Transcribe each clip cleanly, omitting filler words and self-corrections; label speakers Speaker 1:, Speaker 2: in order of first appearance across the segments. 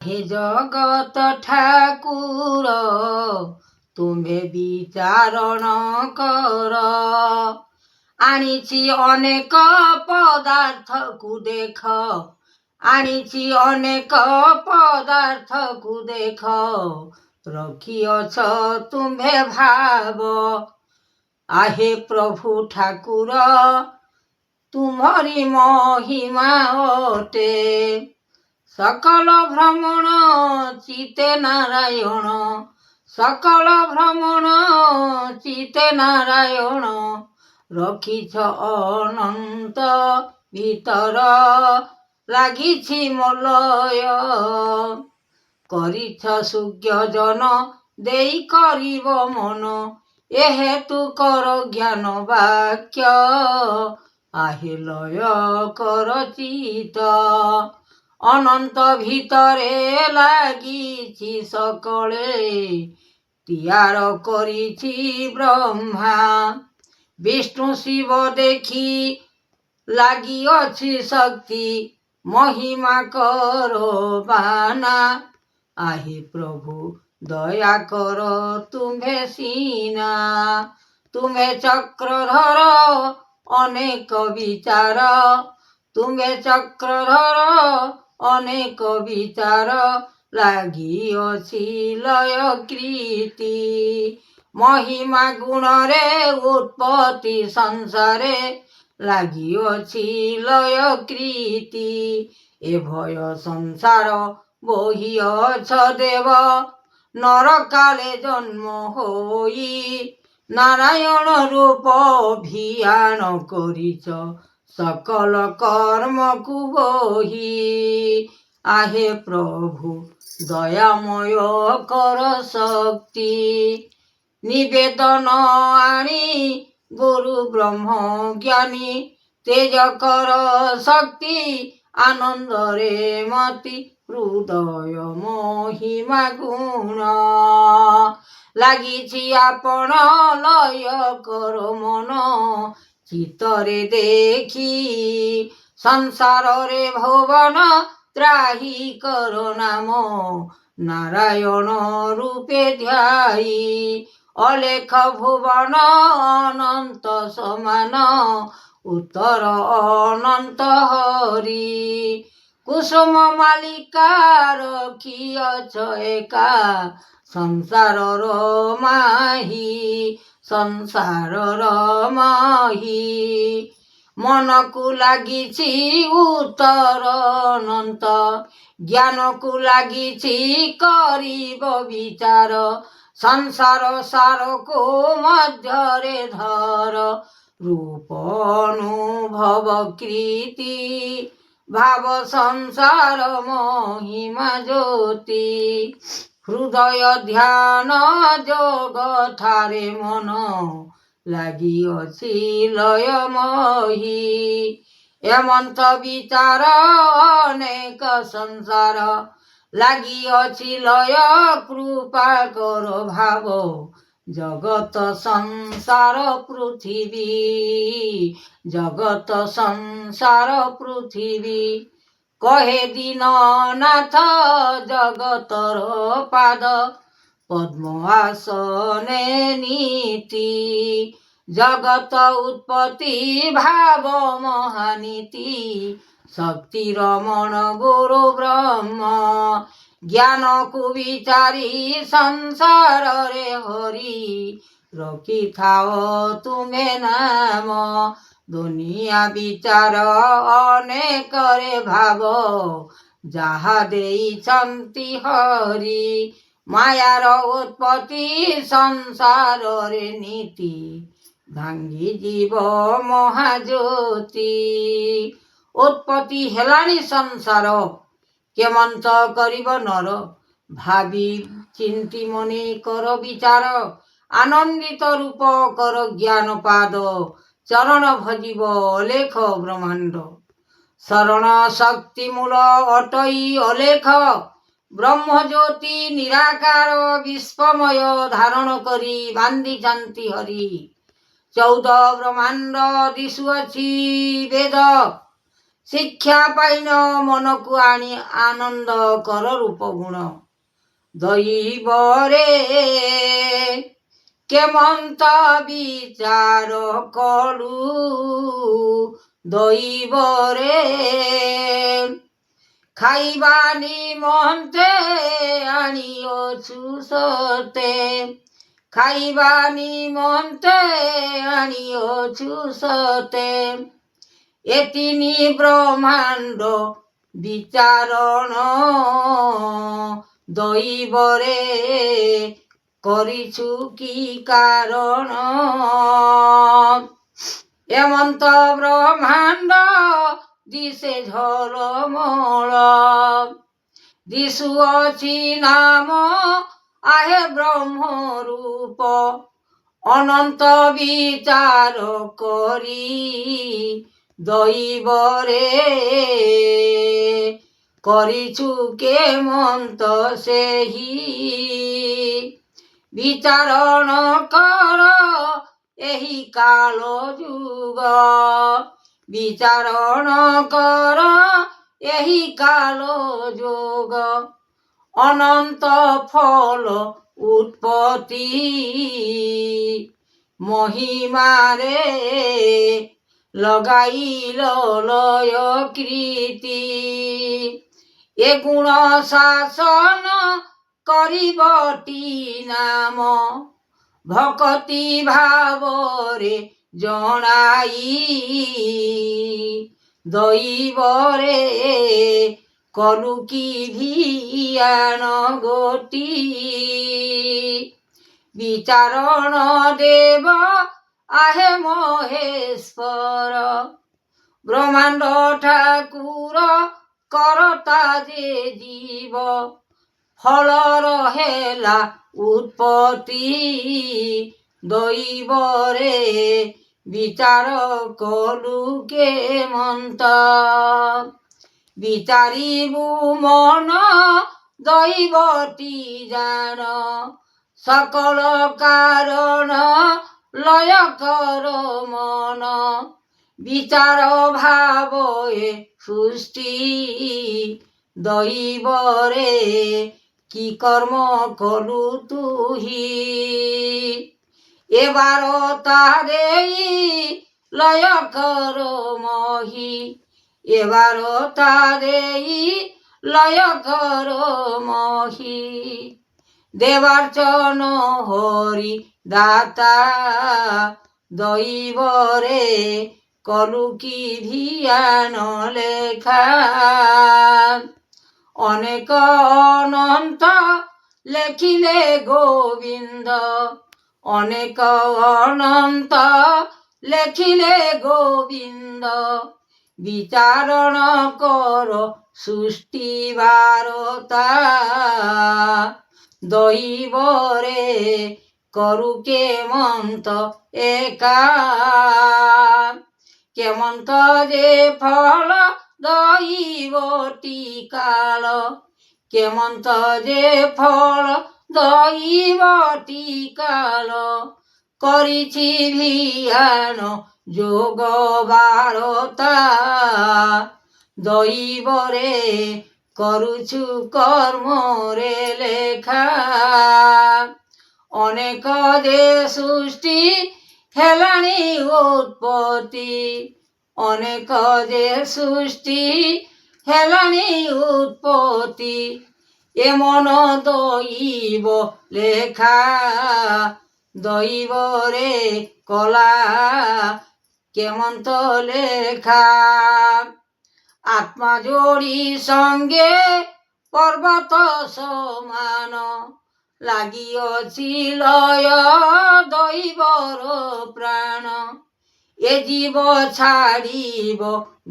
Speaker 1: हे जगत ठाकुर तुम्हे विचारण कर आनिछि अनेक पदार्थ को देख आनिछि अनेक पदार्थ को देख रखिअछ तुम्हे भाव आहे प्रभु ठाकुर तुम्हारी महिमा अटे सकल भ्रमण चिते नारायण सकल भ्रमण चिते नारायण रखिछ अनंत भीतर लागिछि मलय करिछ सूर्यजन देई करिब मन एहेतु कर ज्ञान वाक्य आहे लय कर चित अनंत भितरे लागिछि सकले तियार करिछि ब्रह्मा विष्णु शिव देखी लागिअछि शक्ति महिमा करो बाना आहे प्रभु दया कर तुम्हे सीना तुम्हे चक्रधर अनेक विचार तुम्हे चक्रधर अनेक विचार लागिअछि लय कृति महिमा गुण रे उत्पत्ति संसारे लागिअछि लय कृति ए भय संसार बहिअछ देव नरकाले जन्म होई नारायण रूप अभियान करिछ सकल कर्म को बही आहे प्रभु दयामय कर शक्ति निवेदन आनी गुरु ब्रह्म ज्ञानी तेज कर शक्ति आनंद रे मति हृदय महिमा गुण लागिछि आपण लय कर मन चित्तरे देखी संसार रे भवन त्राही कर नाम नारायण रूपे ध्यायी अलेख भुवन अनंत समान उत्तर अनंत हरि कुसुम मालिका रखिअछ एका संसार माही संसार माही मन को लागिछि उत्तर अनंत ज्ञान को लागिछि करिब विचार संसार सार को मध्य रे धर रूप अनुभव कृति भाव संसार महिमा ज्योति हृदय ध्यान जोग ठारे मन लागिअछि लय मही एमंत विचार अनेक संसार लागिअछि लय कृपा कर भाव जगत संसार पृथ्वी जगत संसार पृथ्वी कहे दीननाथ जगतर पाद पद्म आसने नीति जगत उत्पत्ति भाव महानीति शक्ति रमण गुरु ब्रह्म ज्ञान को विचारी संसार रे हरि रखी थाओ तुम्हें नाम दुनिया विचार अनेक रे भाव जहा देइछन्ति हरि मायार उत्पत्ति संसार रे नीति भांगी जीव महाज्योति उत्पत्ति हेलानी संसार केमंत करिब नर भावी चिंती मने कर विचार आनंदित रूप कर ज्ञान पाद चरण भजिब अलेख ब्रह्मांड शरण शक्ति मूल अटई अलेख ब्रह्म ज्योति निराकार विश्वमय धारण करी बांधिछन्ति हरि 14 ब्रह्मांड दिशुअछि वेद ଶିକ୍ଷା ପାଇନ ମନକୁ ଆଣି ଆନନ୍ଦ କର ରୂପ ଗୁଣ ଦଇବରେ କେମନ୍ତ ବିଚାର କଲୁ ଦଇବରେ ଖାଇବା ନିମନ୍ତେ ଆଣିଅଛୁ ସତେ ଖାଇବା ନିମନ୍ତେ ଆଣିଅଛୁ ସତେ ଏ ତିନି ବ୍ରହ୍ମାଣ୍ଡ ବିଚାରଣ ଦଇବରେ କରିଛୁ କି କାରଣ ଏମନ୍ତ ବ୍ରହ୍ମାଣ୍ଡ ଦିଶେ ଝଲମଳ ଦିଶୁଅଛି ନାମ ଆହେ ବ୍ରହ୍ମ ରୂପ ଅନନ୍ତ ବିଚାର କରି ଦଇବରେ କରିଛୁ କେମନ୍ତ ସେହି ବିଚାରଣ କର ଏହି କାଳ ଯୁଗ ବିଚାରଣ କର ଏହି କାଳ ଯୋଗ ଅନନ୍ତ ଫଳ ଉତ୍ପତ୍ତି ମହିମାରେ ଲଗାଇଲ ଲୟ କୀର୍ତ୍ତି ଏ ଗୁଣ ଶାସନ କରିବଟି ନାମ ଭକତି ଭାବରେ ଜଣାଇ ଦଇବରେ କଲୁ କି ଧିଆନ ଗୋଟି ବିଚାରଣ ଦେବ ଆହେ ମହେଶ୍ୱର ବ୍ରହ୍ମାଣ୍ଡ ଠାକୁର କରତା ଯେ ଜୀବ ଫଳର ହେଲା ଉତ୍ପତ୍ତି ଦଇବରେ ବିଚାର କଲୁ କେମନ୍ତ ବିଚାରିବୁ ମନ ଦଇବଟି ଜାଣ সকল কারণ লয় কর মন বিচার ভাবে সৃষ্টি দইবরে কি কর্ম কলু তুহি এবার তারেই লয় কর মহি এবার তারেই লয় কর মহি দেবার্চন হরি দাতা দইবরে কলু কি ধিয়ান লেখা অনেক অনন্ত লেখিলে গোবিন্দ অনেক অনন্ত লেখিলে গোবিন্দ বিচারণ কর সৃষ্টি বারতা দইবরে করু কেমন্ত একা কেমন্ত যে ফল দইবটি কাল কেমন্ত যে ফল দইবটি কাল করিছি ধিয়ান যোগ বারতা দইবরে করুছু কর্মরে লেখা অনেক যে সৃষ্টি হেলানি উৎপত্তি অনেক যে সৃষ্টি হেলানি উৎপত্তি এমন দইব লেখা দইবরে কলা কেমন্ত লেখা আত্মা যোড়ি সঙ্গে পর্বত সমান লাগিଅছি লয় দইবর প্রাণ এ জীব ছাড়িব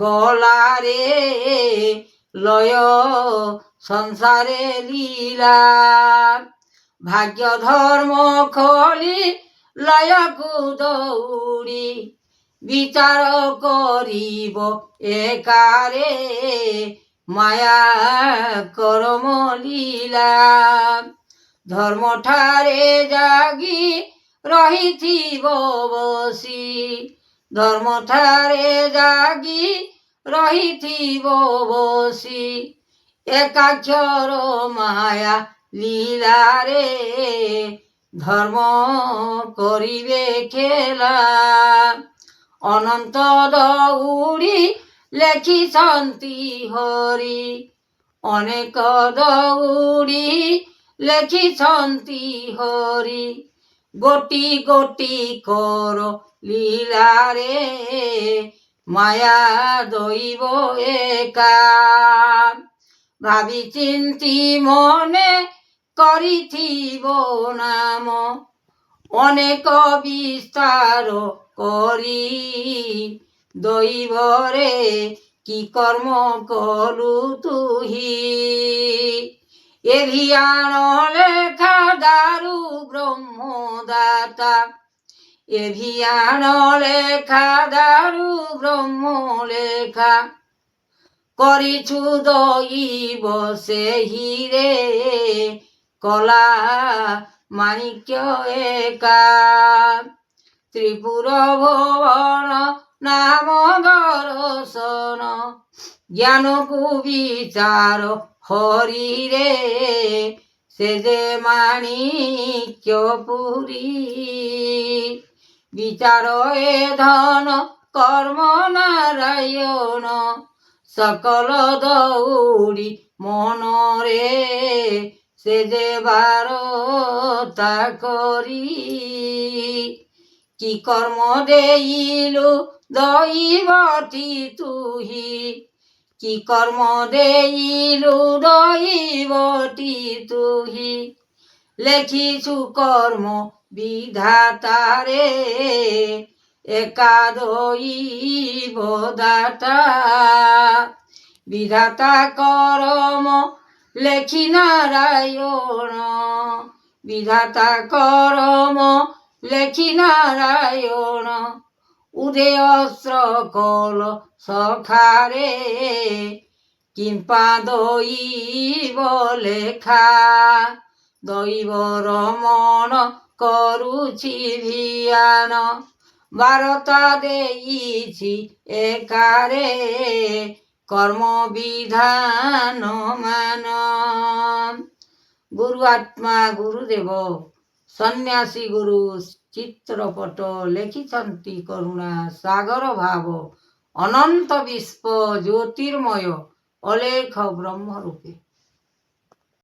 Speaker 1: গলারে লয় সংসারে লীলা ভাগ্য ধর্ম খলি লয়কু দৌড়ি বিচার করিব একারে মায়া করম লীলা ধর্ম ঠারে জাগি রহিথিব বসি ধর্ম ঠারে জাগি ରହିଥିବ ବସି ଏକାକ୍ଷର ମାୟା ଲୀଳାରେ ଧର୍ମ କରିବେ ଖେଳା। ଅନନ୍ତ ଦଉଡ଼ି ଲେଖିଛନ୍ତି ହରି ଅନେକ ଦଉଡ଼ି ଲେଖିଛନ୍ତି ହରି ଗୋଟି ଗୋଟି କର ଲୀଳାରେ ମାୟା ଦଇବ ଏକା। ଭାବି ଚିନ୍ତି ମନେ କରିଥିବ ନାମ ଅନେକ ବିସ୍ତାର କରି ଦଇବରେ କି କର୍ମ କଲୁ ତୁହି। ଏ ଭିଆଣ ଲେଖା ଦାରୁ ବ୍ରହ୍ମଦାତା ଏ ଭିଆଣ ଲେଖା ଦାରୁ ବ୍ରହ୍ମ ଲେଖା କରିଛୁ ଦଇବ ସେହିରେ କଲା ମାଣିକ୍ୟ ଏକା। ତ୍ରିପୁର ଭୁବନ ନାମ ଦର୍ଶନ ଜ୍ଞାନକୁ ବିଚାର ହରିରେ ସେ ଯେ ମାଣିକ୍ୟ ପୁରୀ। ବିଚାର ଏ ଧନ କର୍ମ ନାରାୟଣ ସକଳ ଦଉଡ଼ି ମନରେ ସେ ଯେ ବାରତା କରି। କି କର୍ମ ଦେଇଲୁ ଦଇବଟି ତୁହି କି କର୍ମ ଦେଇଲୁ ଦଇବଟି ତୁହି ଲେଖିଛୁ କର୍ମ ବିଧାତାରେ ଏକା ଦଇବ ଦାତା। ବିଧାତା କରମ ଲେଖି ନାରାୟଣ ବିଧାତା କରମ ଲେଖି ନାରାୟଣ ଉଦୟ କଲ ସଖାରେ କିମ୍ପା ଦଇବ ଲେଖା। ଦଇବ ରମଣ କରୁଛି ଭିଆନ ବାରତା ଦେଇଛି ଏକାରେ କର୍ମ ବିଧାନ ମାନ। ଗୁରୁ ଆତ୍ମା ଗୁରୁଦେବ ସନ୍ନ୍ୟାସୀ ଗୁରୁ ଚିତ୍ରପଟ ଲେଖିଛନ୍ତି କରୁଣା ସାଗର ଭାବ ଅନନ୍ତ ବିଶ୍ୱ ଜ୍ୟୋତିର୍ମୟ ଅଲେଖ ବ୍ରହ୍ମ ରୂପେ।